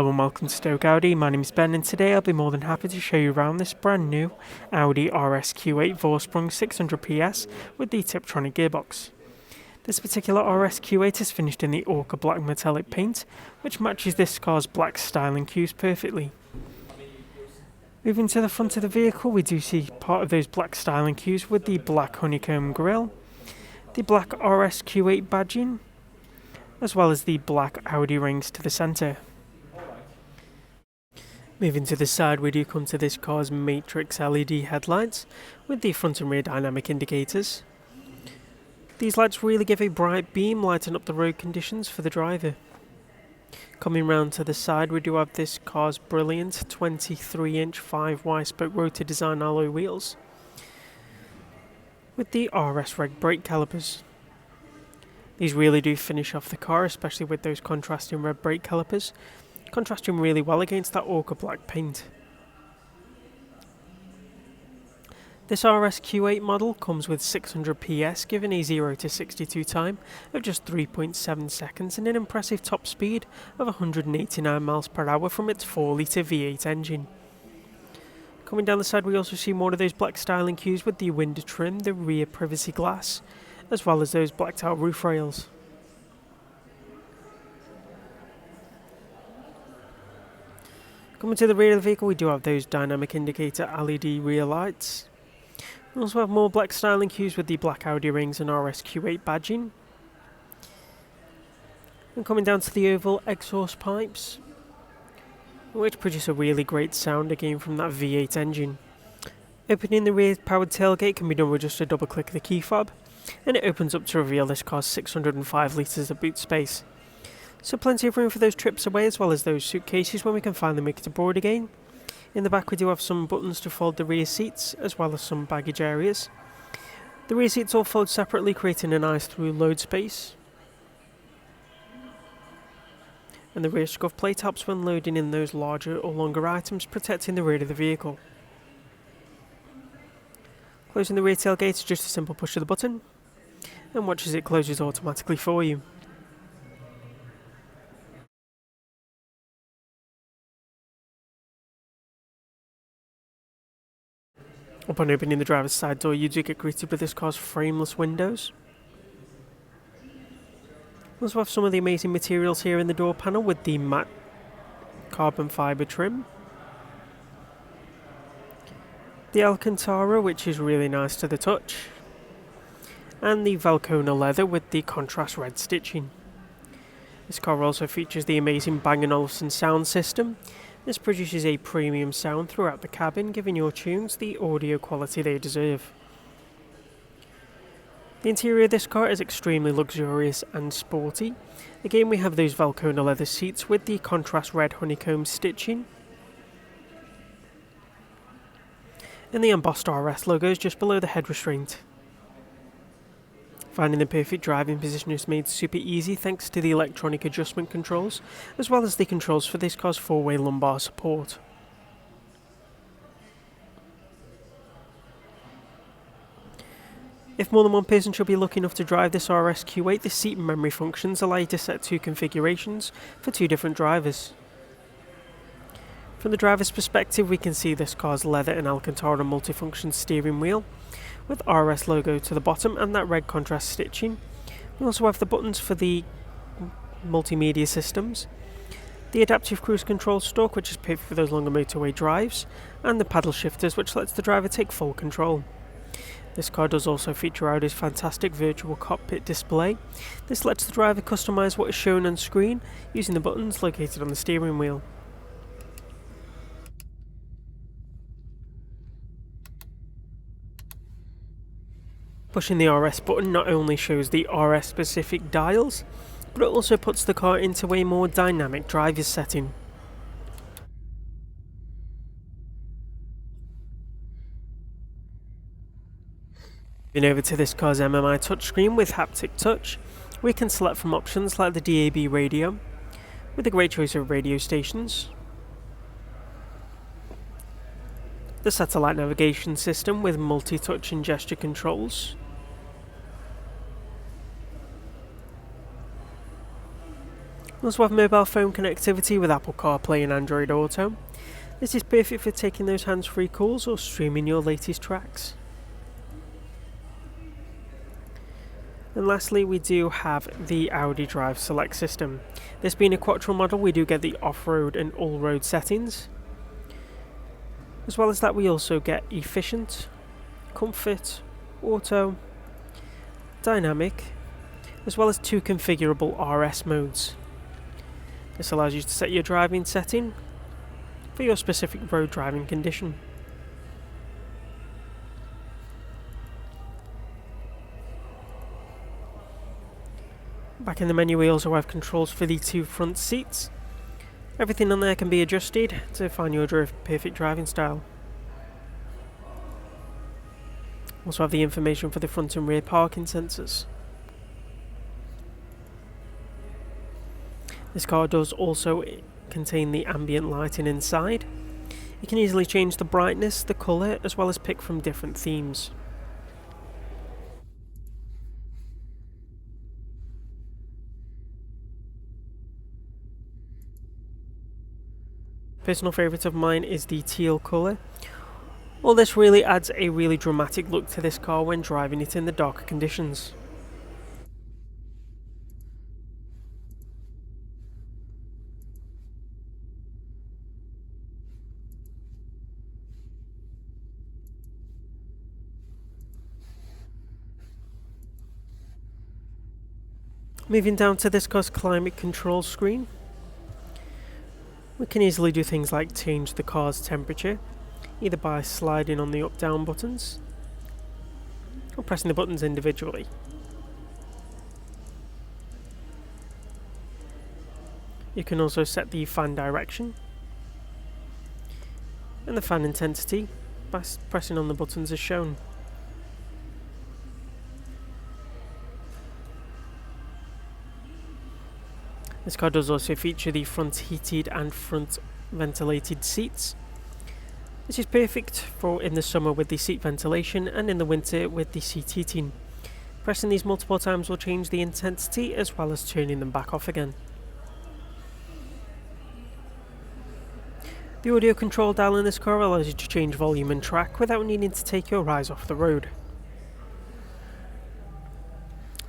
Hello and welcome to Stoke Audi. My name is Ben and today I'll be more than happy to show you around this brand new Audi RSQ8 Vorsprung 600 PS with the Tiptronic gearbox. This particular RSQ8 is finished in the ochre black metallic paint, which matches this car's black styling cues perfectly. Moving to the front of the vehicle, we do see part of those black styling cues with the black honeycomb grille, the black RSQ8 badging, as well as the black Audi rings to the centre. Moving to the side, we do come to this car's matrix LED headlights with the front and rear dynamic indicators. These lights really give a bright beam, lighting up the road conditions for the driver. Coming round to the side, we do have this car's brilliant 23-inch 5Y spoke rotor design alloy wheels with the RS Reg brake calipers. These really do finish off the car, especially with those contrasting red brake calipers, contrasting really well against that ochre black paint. This RSQ8 model comes with 600 PS, giving a 0 to 62 time of just 3.7 seconds and an impressive top speed of 189 miles per hour from its 4-litre V8 engine. Coming down the side, we also see more of those black styling cues with the window trim, the rear privacy glass, as well as those blacked out roof rails. Coming to the rear of the vehicle, we do have those dynamic indicator LED rear lights. We also have more black styling cues with the black Audi rings and RSQ8 badging. And coming down to the oval exhaust pipes, which produce a really great sound again from that V8 engine. Opening the rear powered tailgate can be done with just a double click of the key fob, and it opens up to reveal this car's 605 litres of boot space. So plenty of room for those trips away, as well as those suitcases when we can finally make it abroad again. In the back we do have some buttons to fold the rear seats, as well as some baggage areas. The rear seats all fold separately, creating a nice through load space. And the rear scuff plate helps when loading in those larger or longer items, protecting the rear of the vehicle. Closing the rear tailgate is just a simple push of the button, and watch as it closes automatically for you. Upon opening the driver's side door, you do get greeted with this car's frameless windows. We also have some of the amazing materials here in the door panel with the matte carbon fibre trim, the Alcantara, which is really nice to the touch, and the Velcona leather with the contrast red stitching. This car also features the amazing Bang & Olufsen sound system. This produces a premium sound throughout the cabin, giving your tunes the audio quality they deserve. The interior of this car is extremely luxurious and sporty. Again, we have those Velcona leather seats with the contrast red honeycomb stitching, and the embossed RS logos just below the head restraint. Finding the perfect driving position is made super easy thanks to the electronic adjustment controls, as well as the controls for this car's 4-way lumbar support. If more than one person should be lucky enough to drive this RSQ8, the seat memory functions allow you to set 2 configurations for 2 different drivers. From the driver's perspective, we can see this car's leather and Alcantara multifunction steering wheel, with RS logo to the bottom and that red contrast stitching. We also have the buttons for the multimedia systems, the adaptive cruise control stalk, which is perfect for those longer motorway drives, and the paddle shifters, which lets the driver take full control. This car does also feature Audi's fantastic virtual cockpit display. This lets the driver customise what is shown on screen using the buttons located on the steering wheel. Pushing the RS button not only shows the RS specific dials, but it also puts the car into a more dynamic driver's setting. Moving over to this car's MMI touchscreen with haptic touch, we can select from options like the DAB radio, with a great choice of radio stations, the satellite navigation system with multi-touch and gesture controls, We also have mobile phone connectivity with Apple CarPlay and Android Auto. This is perfect for taking those hands-free calls or streaming your latest tracks. And lastly, we do have the Audi Drive Select system. This being a Quattro model, we do get the off-road and all-road settings. As well as that, we also get Efficient, Comfort, Auto, Dynamic, as well as 2 configurable RS modes. This allows you to set your driving setting for your specific road driving condition. Back in the menu, we also have controls for the 2 front seats. Everything on there can be adjusted to find your perfect driving style. Also have the information for the front and rear parking sensors. This car does also contain the ambient lighting inside. You can easily change the brightness, the colour, as well as pick from different themes. Personal favourite of mine is the teal colour. All this really adds a really dramatic look to this car when driving it in the darker conditions. Moving down to this car's climate control screen, we can easily do things like change the car's temperature, either by sliding on the up-down buttons or pressing the buttons individually. You can also set the fan direction and the fan intensity by pressing on the buttons as shown. This car does also feature the front heated and front ventilated seats. This is perfect for in the summer with the seat ventilation and in the winter with the seat heating. Pressing these multiple times will change the intensity as well as turning them back off again. The audio control dial in this car allows you to change volume and track without needing to take your eyes off the road.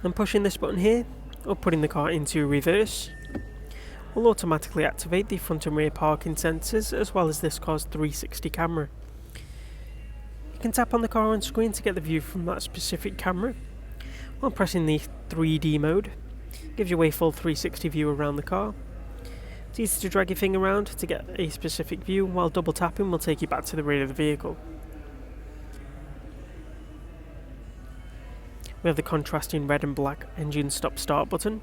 And pushing this button here, or putting the car into reverse, will automatically activate the front and rear parking sensors as well as this car's 360 camera. You can tap on the car on screen to get the view from that specific camera, while pressing the 3D mode gives you a full 360 view around the car. It's easy to drag your finger around to get a specific view, while double tapping will take you back to the rear of the vehicle. We have the contrasting red and black engine stop-start button.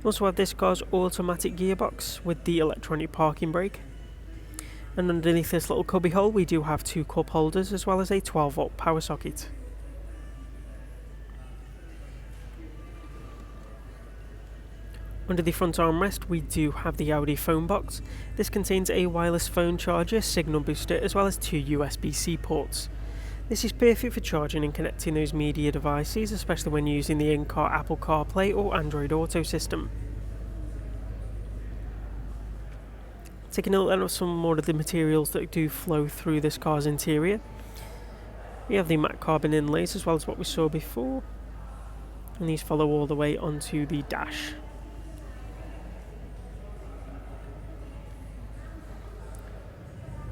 We also have this car's automatic gearbox with the electronic parking brake. And underneath this little cubby hole we do have 2 cup holders as well as a 12-volt power socket. Under the front armrest we do have the Audi phone box. This contains a wireless phone charger, signal booster, as well as 2 USB-C ports. This is perfect for charging and connecting those media devices, especially when using the in-car Apple CarPlay or Android Auto system. Taking a look at some more of the materials that do flow through this car's interior. We have the matte carbon inlays as well as what we saw before, and these follow all the way onto the dash.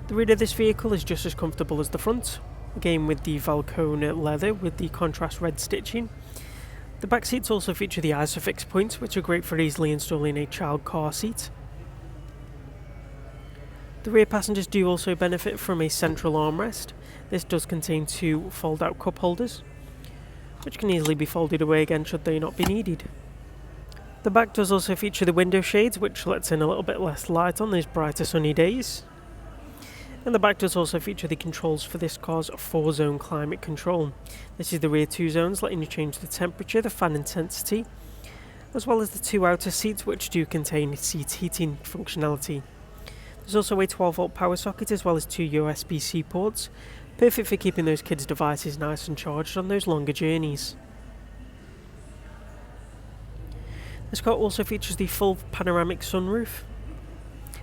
The rear of this vehicle is just as comfortable as the front, again with the Valcona leather with the contrast red stitching. The back seats also feature the Isofix points, which are great for easily installing a child car seat. The rear passengers do also benefit from a central armrest. This does contain 2 fold-out cup holders, which can easily be folded away again should they not be needed. The back does also feature the window shades, which lets in a little bit less light on those brighter sunny days. And the back does also feature the controls for this car's 4-zone climate control. This is the rear 2 zones, letting you change the temperature, the fan intensity, as well as the 2 outer seats, which do contain seat heating functionality. There's also a 12-volt power socket as well as 2 USB-C ports, perfect for keeping those kids' devices nice and charged on those longer journeys. This car also features the full panoramic sunroof,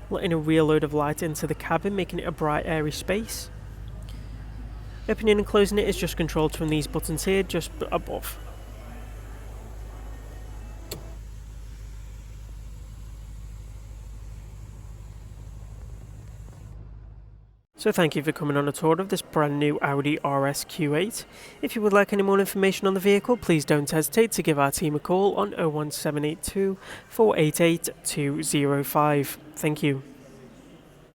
letting a real load of light into the cabin, making it a bright, airy space. Opening and closing it is just controlled from these buttons here, just above. So thank you for coming on a tour of this brand new Audi RS Q8. If you would like any more information on the vehicle, please don't hesitate to give our team a call on 01782 488 205. Thank you.